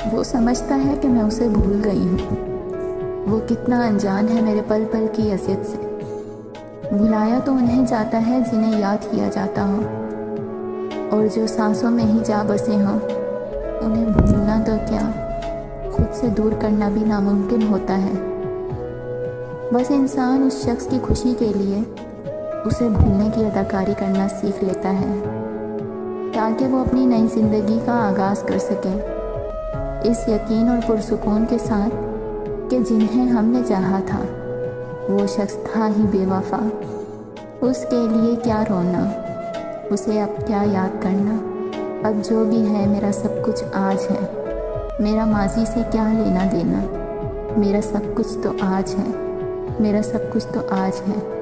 वो समझता है कि मैं उसे भूल गई हूँ। वो कितना अनजान है मेरे पल पल की अज़ियत से। भुलाया तो उन्हें जाता है जिन्हें याद किया जाता हो, और जो सांसों में ही जा बसे हों उन्हें भूलना तो क्या, खुद से दूर करना भी नामुमकिन होता है। बस इंसान उस शख्स की खुशी के लिए उसे भूलने की अदाकारी करना सीख लेता है, ताकि वो अपनी नई ज़िंदगी का आगाज़ कर सके, इस यकीन और पुरसुकून के साथ कि जिन्हें हमने चाहा था वो शख्स था ही बेवफा। उसके लिए क्या रोना, उसे अब क्या याद करना। अब जो भी है मेरा सब कुछ आज है, मेरा माजी से क्या लेना देना। मेरा सब कुछ तो आज है, मेरा सब कुछ तो आज है।